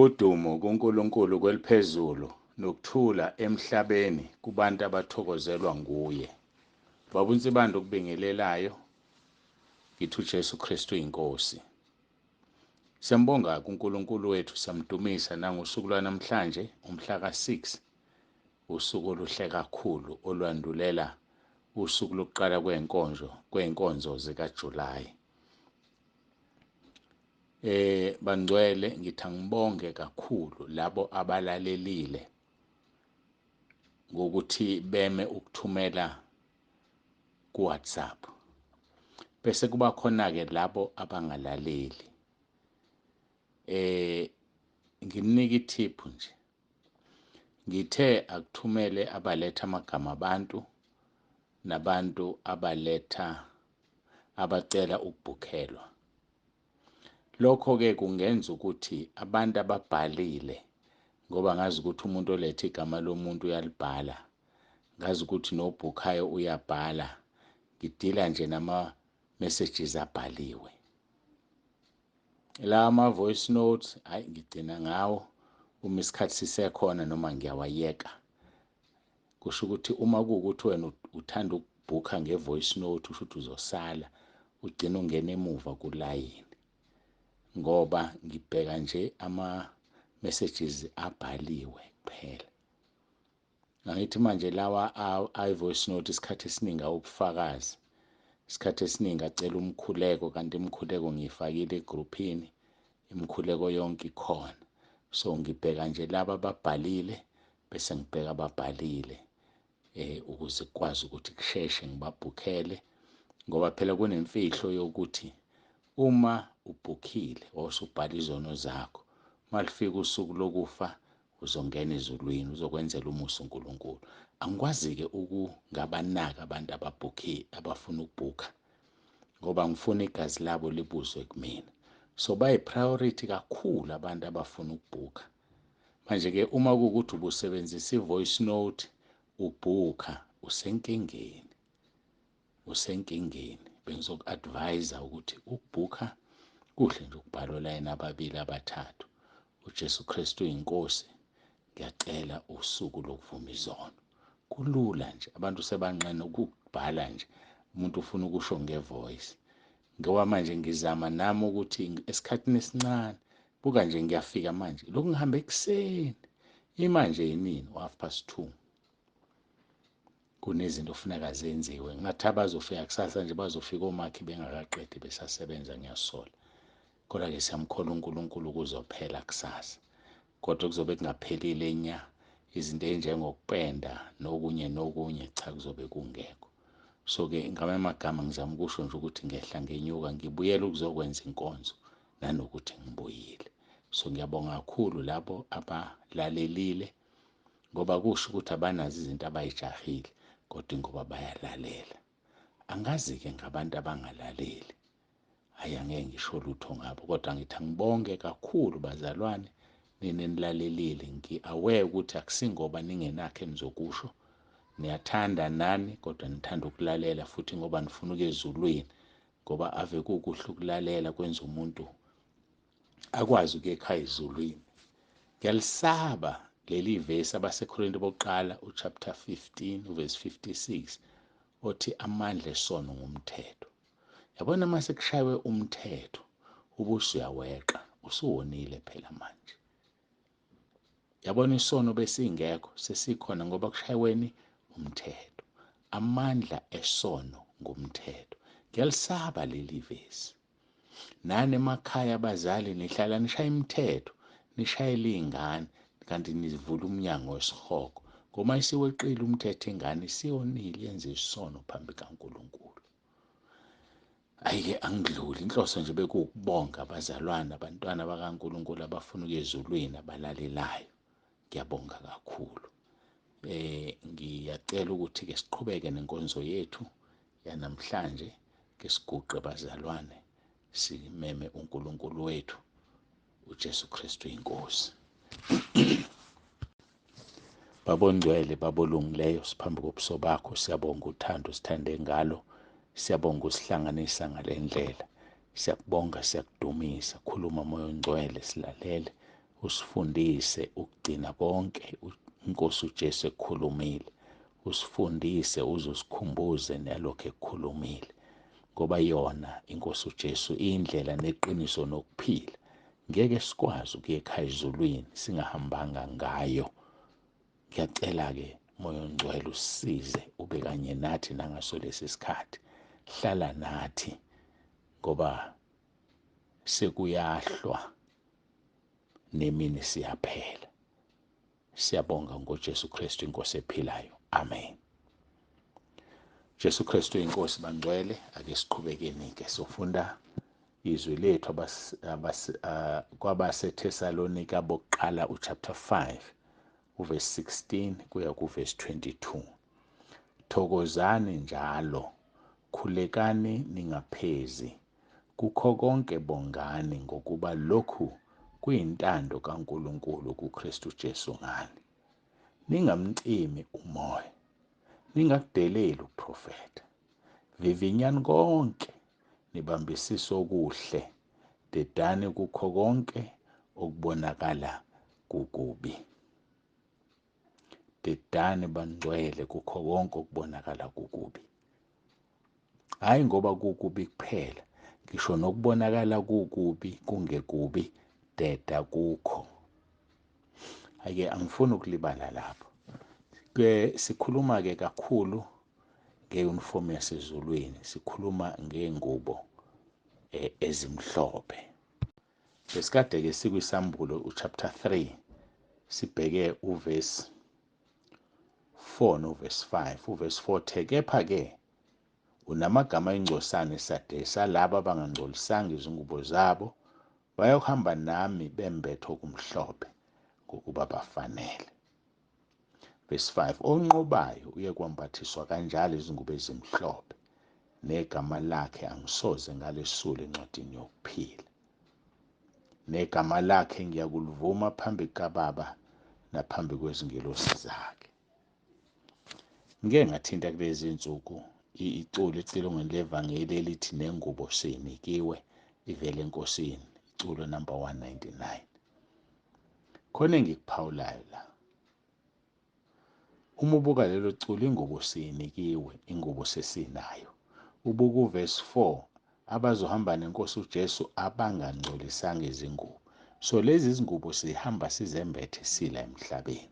Udumo kuNkulunkulu kweliphezulu nokuthula emhlabeni kubantu abathokozelwa nguye. Baba uNsibanda okubingelelayo, ngithi uJesu Kristu inkosi. Siyambonga kuNkulunkulu wethu, siyamdumisa nangosuku lwanamhlanje umhla ka-6, usuku oluhle kakhulu olwandulela usuku lokuqala kwey'nkonzo zikaJulayi. Bangcwele, ngithi angibonge kakhulu labo abalalelile ngokuthi beme ukuthumela ku-WhatsApp. Bese kuba khona-ke labo abangalaleli. Ngimnika ithiphu nje. Ngithe akuthumele abaletha amagama abantu nabantu abacela ukubhukhelwa. Lokho-ke kungenza ukuthi abantu ababhalile, ngoba ngazi ukuthi umuntu oletha igama lomuntu uyalibhala, ngazi ukuthi nobhukhayo uyabhala, ngidila nje nama-messages abhaliwe. La ama-voice notes, hayi ngigcina ngawo uma isikhathi sisekhona noma ngiyawayeka. Kusho ukuthi uma kuwukuthi wena uthanda ukubhukha nge-voice note, usho ukuthi uzosala ugcine ungena emuva kulayini, ngoba ngibheka nje ama-messages abhaliwe kuphela. Angithi manje lawa i-voice note isikhathi esiningi awubufakazi, isikhathi esiningi acela umkhuleko, kanti imikhuleko ngiyifakile egruphini, imikhuleko yonke ikhona. So ngibheka nje laba ababhalile bese ngibheka ababhalile ukuze kukwazi ukuthi kusheshe ngibabhukhele, ngoba phela kunemfihlo yokuthi uma ubhukhile osubhala izono zakho, malifika usuku lokufa uzongena ezulwini, uzokwenzela umusa uNkulunkulu. Angikwazi-ke ukungabanaki abantu abafuna ukubhukha, ngoba ngifuna igazi labo libuzwe kumina. So bayi-priority kakhulu abantu abafuna ukubhukha. Manje-ke uma kuwukuthi ubusebenzisa i-voice note ubhukha, usenkingeni. Bengizoku-advise ukuthi ukubhukha kuhle nje, ukubhala olayini ababili abathathu. uJesu Kristu inkosi, ngiyacela usuku lokuvuma izono. Kulula nje, abantu sebanqena ukubhala nje, umuntu ufuna ukusho nge-voice. Ngoba manje ngizama nami ukuthi esikhathini esincane, buka nje ngiyafika manje, lokhu ngihambe ekuseni, imanje yinini, 2:30. Kunezinto ofuneka zenziwe. Ngathi abazofika kusasa nje, bazofika omakhi bengakaqedi besasebenza, ngiyasola. Kodwa-ke siyamkholwa uNkulunkulu kuzophela kusasa. Kodwa kuzobe kungaphelile nya izinto ey'njengokupenda nokunye cha, kuzobe kungekho. So-ke ngamanye amagama ngizama ukusho nje ukuthi ngehla ngenyuka, ngibuyela ukuzokwenza inkonzo nanokuthi ngibuyile. So ngiyabonga kakhulu labo abalalelile, ngoba kusho ukuthi abanazo izinto abayijahile, kodwa ngoba bayalalela. Angazi-ke ngabantu abangalaleli, hhayi angeke ngisho lutho ngabo, kodwa ngithi angibonge kakhulu bazalwane, nina enilalelile. Ngi-aware ukuthi akusingoba ningenakho enizokusho, niyathanda nani, kodwa nithanda ukulalela futhi ngoba nifuna ukuya ezulwini, ngoba ave kukuhle ukulalela kwenza umuntu akwazi ukuya ekhaya ezulwini. Ngiyalisaba leli vesi abaseKorinte bokuqala uchapter 15 verse 56 othi amandla esono ngumthetho. Yabona uma sekushaywe umthetho ubusuyaweqa, usuwonile phela manje. Yabona isono besingekho, sesikhona ngoba kushayweni umthetho. Amandla esono ngumthetho. Ngiyalisaba leli vesi. Nani emakhaya abazali nihlala nishaya imithetho, nishayela iy'ngane, kanti nivula umnyango wesihogo. Ngoma isiweqile umthetho ingane isiyonile, yenze isono phambi kaNkulunkulu. Ayike angidluli, inhloso nje bekuwukubonga abazalwane, abantwana bakaNkulunkulu abafuna ukuya ezulwini, abalalelayo. Ngiyabonga kakhulu. Ngiyacela ukuthi-ke siqhubeke nenkonzo yethu yanamhlanje, ke siguqe bazalwane, simeme uNkulunkulu wethu uJesu Kristu inkosi. Babongcwele, babolungileyo, siphambi kobuso bakho, siyabonga uthando sithande ngalo, siyabonga usihlanganisa ngale ndlela, siyakubonga, siyakudumisa. Khuluma Moya oNgcwele, silalele usifundise ukugcina konke iNkosi uJesu ekukhulumile, usifundise uzosikhumbuze nalokho ekukhulumile, ngoba yona iNkosi uJesu iyindlela neqiniso nokuphila. Ngeke sikwazi ukuya ekhaya ezulwini singahambanga ngayo. Ngiyacela-ke Moya oNgcwele usisize, ube kanye nathi nangaso lesi sikhathi. Hlala nathi ngoba sekuyahlwa nemini siyaphela. Siyabonga ngoJesu Kristu iNkosi ephilayo. Amen. Jesu Kristu inkosi bangcwele, ake siqhubekeni-ke sofunda izwi lethu kwabaseThesalonika bokuqala uchapter 5 uverse 16 kuya kuverse 22. Thokozani njalo, khulekani ningaphezi, kukho konke bongani, ngokuba lokhu kuyintando kaNkulunkulu kuKristu Jesu ngani. Ningamcimi umoya, ningakudeleli uprofeta. Vivinyani konke, nibambisise okuhle, dedani kukho konke okubonakala kukubi. Dedani bangcwele kukho konke okubonakala kukubi. Hhayi ngoba kukubi kuphela, ngisho nokubonakala kukubi kungekubi, deda kukho. Ake angifuni ukulibala lapho. Sikhuluma-ke kakhulu nge-uniform yasezulwini, sikhuluma ngey'ngubo ezimhlophe. Besikade-ke sikwisambulo uchapter 3, sibheke uverse 4 noverse 5. Uverse 4, kepha-ke unamagama ayingcosana esade salabo abangangcolisanga izingubo zabo, bayohamba nami bembethe okumhlophe ngokuba bafanele. Verse 5, onqobayo uye kwambathiswa kanjalo izingubo ezimhlophe, negama lakhe angisoze ngalisula encwadini yokuphila. Negama lakhe ngiyakulivuma phambi kaBaba naphambi kwezingelosi zakhe. Ngike ngathinta kulezi insuku iculo ecilongweni levangeli elithi nengubo sinikiwe, ivele enkosini, iculo number 199. Khona engikuphawulayo la. Uma ubuka lelo culo, ingubo sinikiwe, ingubo sesinayo. Ubuka uverse 4, abazohamba neNkosi uJesu abangangcolisanga izingubo. So lezi zingubo sihamba sizembethe sila emhlabeni.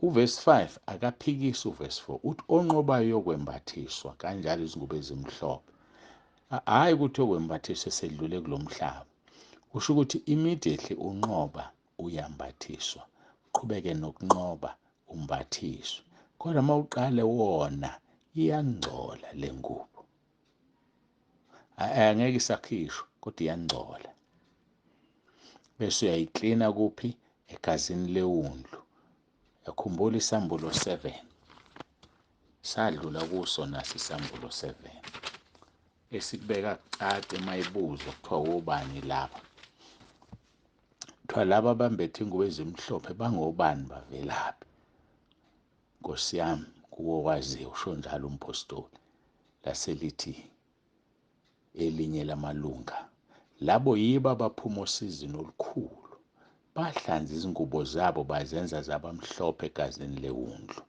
Uverse 5 akaphikisi uverse 4, uthi onqobayo yokwembathiswa kanjalo izingubo ezimhlophe. Hhayi ukuthi yokwembathiswa esedlule kulo mhlaba. Kusho ukuthi immediately unqoba uyambathiswa, uqhubeke nokunqoba umbathiswe. Kodwa uma uqale wona iyangcola le ngubo. Angeke isakhishwa kodwa iyangcola. Bese uyayiklina kuphi? Egazini lewundlu. Yakhumbula isambulo 7. Sadlula kuso naso isambulo 7. Esikubeka kucace mayibuzwa kuthiwa wobani laba. Kuthiwa laba abambethe ingubo ezimhlophe bangobani, bavelaphi? Nkosi yami, kuwo waziyo, usho njalo umpostoli. Laselithi elinye lamalunga, labo yibo abaphuma osizini olukhulu, bahlanza izingubo zabo bazenza zabamhlophe egazini lewundlu.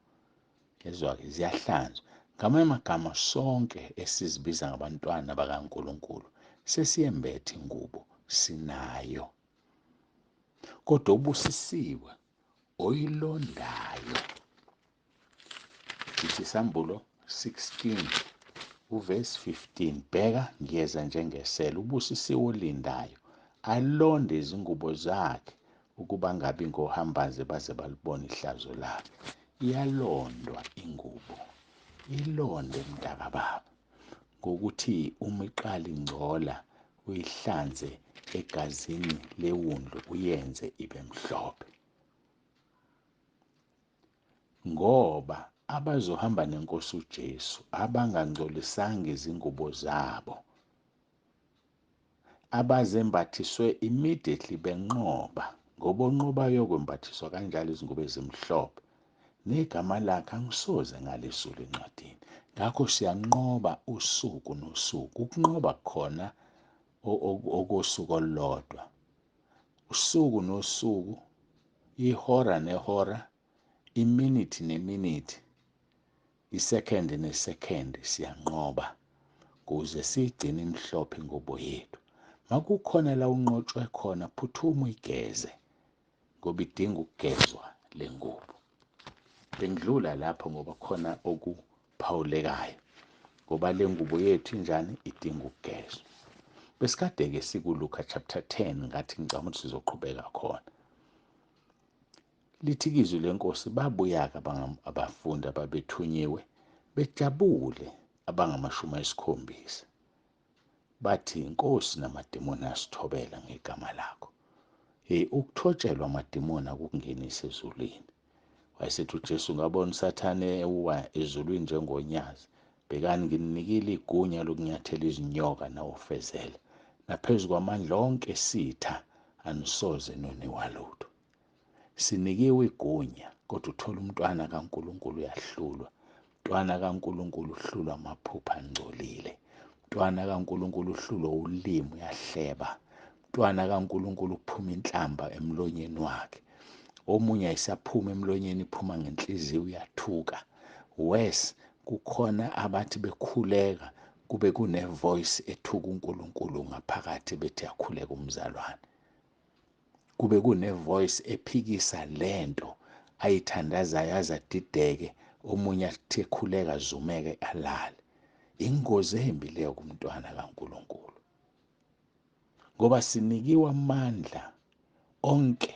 Ezwa-ke ziyahlanzwa. Ngamanye amagama sonke esizibiza ngabantwana bakaNkulunkulu sesiyembethe ingubo, sinayo. Kodwa ubusisiwe oyilondayo. Isambulo 16 uverse 15, bheka ngiyeza njengesela. Ubusisiwe olindayo alonde izingubo zakhe, ukuba ngabi ngohambaze baze balibone ihlazo lakhe. Iyalondwa ingubo, ilonde mntakababa, ngokuthi uma iqala ingcola uyihlanze egazini lewundlu, uyenze ibe mhlophe. Ngoba abazohamba neNkosi uJesu abangangcolisanga izingubo zabo, abazembathiswe immediately benqoba, ngoba onqobayo yokwembathiswa kanjalo izingubo ezimhlophe, negama lakhe angisoze ngalisula encwadini. Ngakho siyanqoba usuku nosuku. Ukunqoba khona okosuku olulodwa usuku nosuku, ihora nehora, iminithi neminithi, isekendi nesekendi siyanqoba ukuze siyigcine imhlophe ingubo yethu. Makukhona la unqotshwe khona, phuthuma uyigeze ngoba idinga ukugezwa le ngubo. Bengidlula lapho ngoba khona okuphawulekayo ngoba le ngubo yethu injani, idinga ukugezwa. Besikade-ke sikuLuka chapter 10, ngathi ngicabanga ukuthi sizoqhubeka khona. Lithi izwi lenkosi, babuya-ke abafundi ababethunyiwe bejabule abangama-70, bathi, Nkosi, namadimoni asithobela ngegama lakho. Ukuthotshelwa amadimoni akukungenisa ezulwini. Wayesethi uJesu, ngabona uSathane ewuwa ezulwini njengonyazi. Bhekani, ngininikile igunya lokunyathela izinyoka nawofezela, naphezu kwamandla onke esitha, anisoze noniwa lutho. Sinikiwe igunya, kodwa uthola umntwana kaNkulunkulu uyahlulwa. Umntwana kaNkulunkulu uhlulwa amaphupho angcolile. Umntwana kaNkulunkulu uhlulwa ulimi, uyahleba. Umntwana kaNkulunkulu kuphuma inhlamba emlonyeni wakhe. Omunye ayisaphuma emlonyeni, iphuma ngenhliziyo, uyathuka. Kukhona abathi bekhuleka kube kunevoice ethuka uNkulunkulu ngaphakathi, bethi yakhuleka umzalwane. Kube kunevoice ephikisa lento ayithandazayo aze adideke, omunye athi ekhuleka azumeke alale. Ingozi embi leyo kumntwana kaNkulunkulu, ngoba sinikiwe amandla onke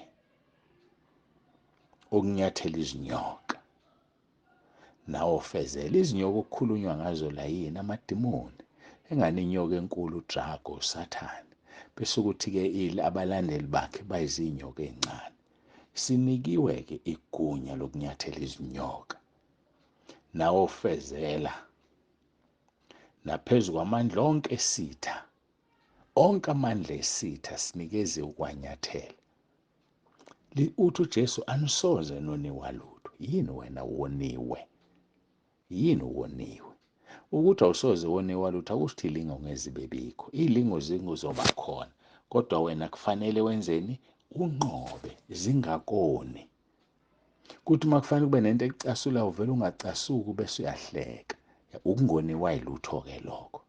okunyathela izinyoka nawofezela. Izinyoka okukhulunywa ngazo la yini? Amadimoni. Engane inyoka enkulu, udrago, uSathane. Bese ukuthi-ke abalandeli bakhe bayizinyoka ezincane. Sinikiwe-ke igunya lokunyathela izinyoka nawofezela, naphezu kwamandla onke esitha. Onke amandla esitha sinikeze ukwanyathela. Uthi uJesu, anisoze noniwa lutho. Yini wena woniwe? Yini woniwe? Ukuthi awusoze woniwa lutho akusho ilingo ngeze bebikho. Ilingo zingozoba khona, kodwa wena kufanele wenzeni? Unqobe zingakoni. Kuthi makufanele kube nento ekucasula, uvela ungacasuki bese uyahleka. Ukungoniwa yilutho-ke lokho.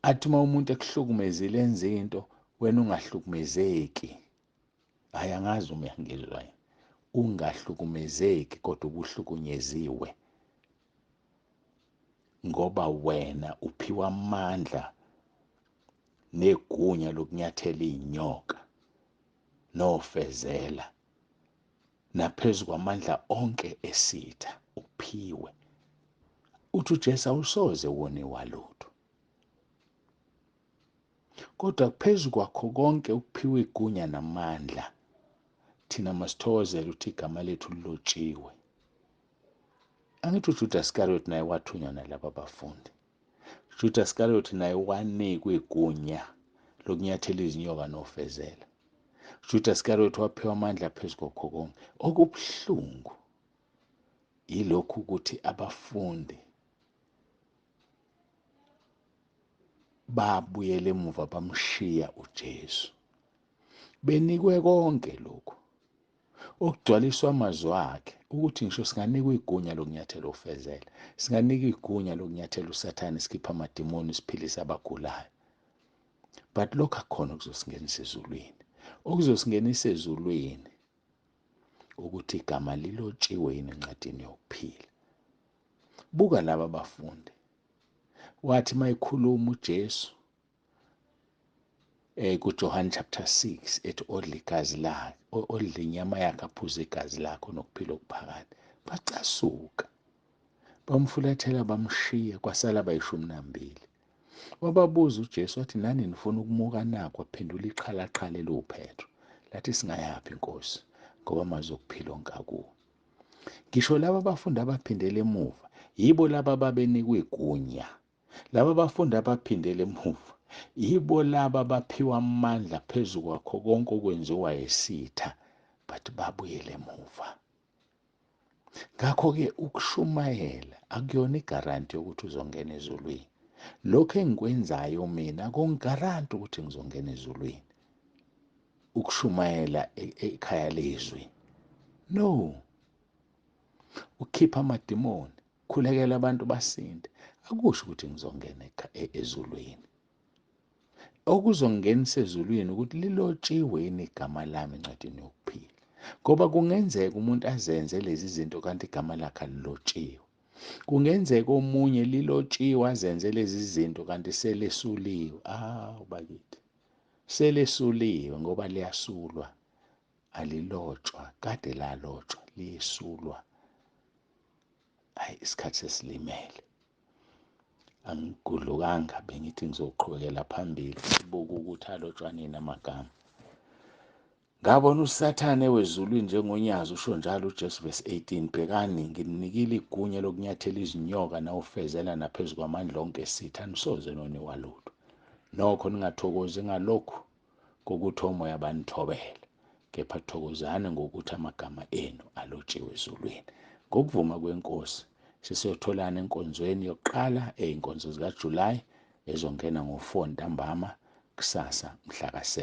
Athi uma umuntu ekuhlukumezile enze into, wena ungahlukumezeki. Hayi, angazi uma uyangizwa yini. Ungahlukumezeki, kodwa ubuhlukunyeziwe, ngoba wena uphiwa amandla negunya lokunyathela izinyoka nofezela, naphezu kwamandla onke esitha uphiwe. Uthi uJesu, awusoze woniwa lutho, kodwa phezu kwakho konke ukuphiwa igunya namandla, thina masithokozele ukuthi igama lethu lilotshiwe. Angithi uJudas Iscariot naye wathunywa nalaba bafundi. uJudas Iscariot naye wanikwa igunya lokunyathela izinyoka nofezela. uJudas Iscariot waphiwa amandla phezu kwakho konke. Okubuhlungu yilokhu ukuthi abafundi babuyela emuva, bamshiya uJesu. Benikwe konke lokhu okugcwaliswa amazwi akhe, ukuthi ngisho singanikwa igunya lokunyathela ufezela, singanikwa igunya lokunyathela uSathane, sikhipha amadimoni, siphilise abagulayo. But lokho akukhona okuzosingenisa ezulwini. Okuzosingenisa ezulwini ukuthi igama lilotshiwe yini encwadini yokuphila. Buka laba bafundi, wathi mayikhuluma uJesu kuJohn chapter 6 ethi odla igazi lakhe, odla inyama yakhe, aphuze igazi lakhe nokuphila okuphakathi, bacasuka, bamfulathela, bamshiya, kwasala abayi12. Wababuza uJesu wathi, nani nifuna ukumuka na? Kwaphendula iqhalaqhala eluPetro lathi, singayaphi Nkosi, ngoba amazwi okuphila onke akuwo. Ngisho laba bafundi abaphindela emuva yibo laba ababenikwe igunya. Laba bafundi abaphindela emuva yibo laba baphiwa amandla phezu kwakho konke okwenziwa yisitha, bathi babuyele emuva. Ngakho-ke ukushumayela akuyona igaranti yokuthi uzongena ezulwini. Lokho engikwenzayo mina akungigaranti ukuthi ngizongena ezulwini. ukushumayela ekhaya lezwi. No. Ukhipha amadimoni, khulekela abantu basinde. Akusho ukuthi ngizongena ezulwini. Okuzongenisa ezulwini ukuthi lilotshiwe yini igama lami encwadini yokuphila. Ngoba kungenzeka umuntu azenze lezi zinto kanti igama lakhe alilotshiwe. Kungenzeka omunye lilotshiwe azenze lezi zinto kanti selesuliwe. Bakithi. Selesuliwe ngoba liyasulwa. Alilotshwa, kade lalotshwa, liyesulwa. Hayi, isikhathi sesilimele. Angigudlukanga, bengithi ngizoqhubekela phambili sibuke ukuthi alotshwa nini amagama. Ngabona uSathane ewezulwini njengonyazi, usho njalo uJesu verse 18. Bhekani, ngininikile igunya lokunyathela izinyoka nawufezela naphezu kwamandla onke esithi, anisoze noniwa lutho. Nokho ningathokozi ngalokhu kokuthi omoya banithobela, kepha thokozani ngokuthi amagama enu alotshiwe ezulwini. Ngokuvuma kwenkosi sisiyotholana enkonzweni yokuqala ey'nkonzo zikaJulayi ezongena ngo-4 ntambama kusasa mhla ka-7.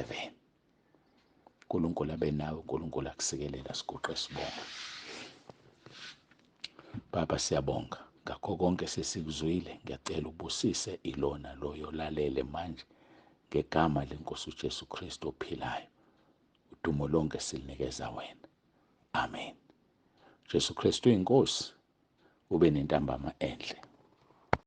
uNkulunkulu abe nawe, uNkulunkulu akusikelele, asiguqe sibonga. Baba, siyabonga ngakho konke sesikuzwile. Ngiyacela ubusise ilona loyo lalele manje ngegama lenkosi uJesu Kristu ophilayo. Udumo lonke silinikeza wena. Amen. Jesu Kristu inkosi, ube nentambama enhle.